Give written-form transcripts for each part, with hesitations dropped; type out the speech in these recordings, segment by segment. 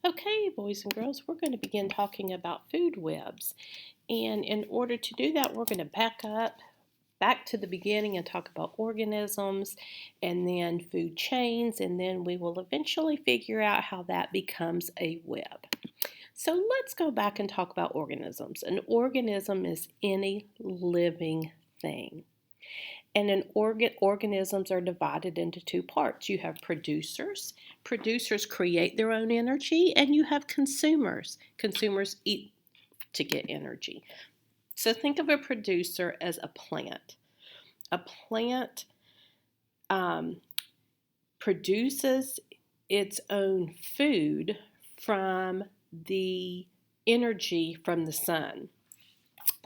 Okay, boys and girls, we're going to begin talking about food webs. And in order to do that, we're going to back to the beginning and talk about organisms and then food chains, and then we will eventually figure out how that becomes a web. So let's go back and talk about organisms. An organism is any living thing. And organisms are divided into two parts. You have producers. Producers create their own energy, and you have consumers. Consumers eat to get energy. So think of a producer as a plant. A plant produces its own food from the energy from the sun.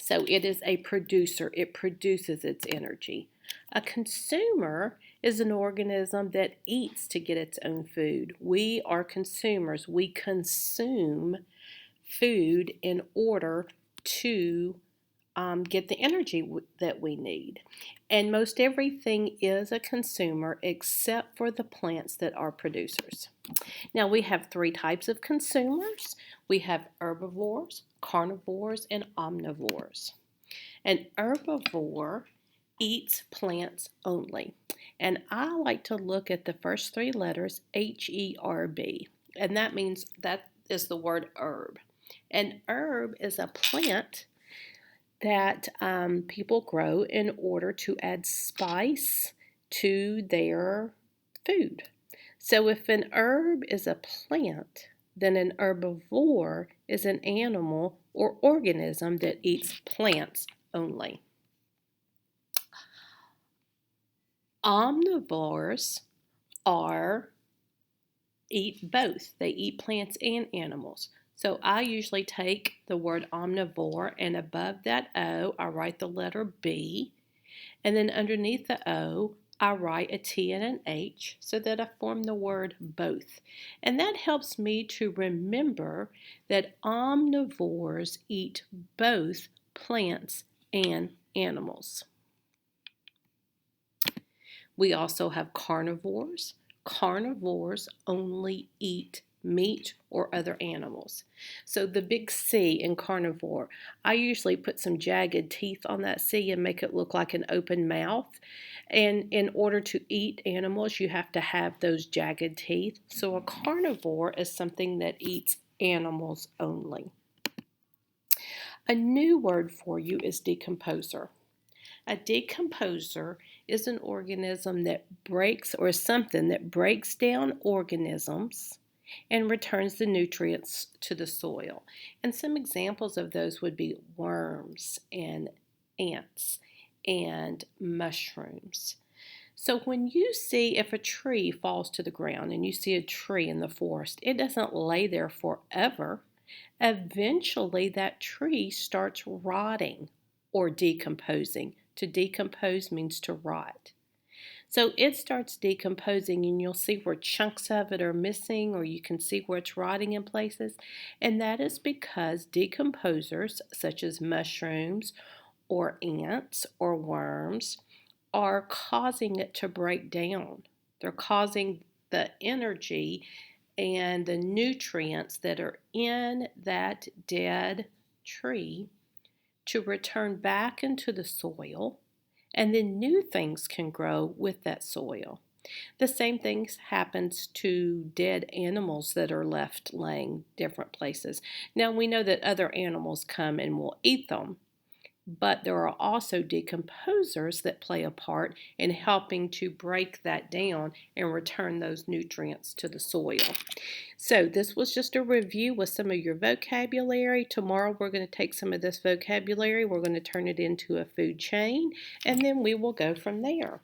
So it is a producer. It produces its energy. A consumer is an organism that eats to get its own food. We are consumers. We consume food in order to get the energy that we need. And most everything is a consumer except for the plants that are producers. Now we have three types of consumers. We have herbivores, carnivores, and omnivores. An herbivore eats plants only. And I like to look at the first three letters, H-E-R-B. And that means that is the word herb. An herb is a plant that people grow in order to add spice to their food. So if an herb is a plant, then an herbivore is an animal or organism that eats plants only. Omnivores eat both. They eat plants and animals. So I usually take the word omnivore, and above that O, I write the letter B. And then underneath the O, I write a T and an H so that I form the word both. And that helps me to remember that omnivores eat both plants and animals. We also have carnivores. Carnivores only eat meat or other animals. So the big C in carnivore, I usually put some jagged teeth on that C and make it look like an open mouth. And in order to eat animals, you have to have those jagged teeth. So a carnivore is something that eats animals only. A new word for you is decomposer. A decomposer is an organism that breaks, or something that breaks down organisms and returns the nutrients to the soil. And some examples of those would be worms and ants and mushrooms. So when you see, if a tree falls to the ground and you see a tree in the forest, it doesn't lay there forever. Eventually that tree starts rotting or decomposing. To decompose means to rot. So it starts decomposing, and you'll see where chunks of it are missing, or you can see where it's rotting in places. And that is because decomposers, such as mushrooms or ants or worms, are causing it to break down. They're causing the energy and the nutrients that are in that dead tree to return back into the soil, and then new things can grow with that soil. The same thing happens to dead animals that are left laying different places. Now we know that other animals come and will eat them, but there are also decomposers that play a part in helping to break that down and return those nutrients to the soil. So this was just a review with some of your vocabulary. Tomorrow we're going to take some of this vocabulary, we're going to turn it into a food chain, and then we will go from there.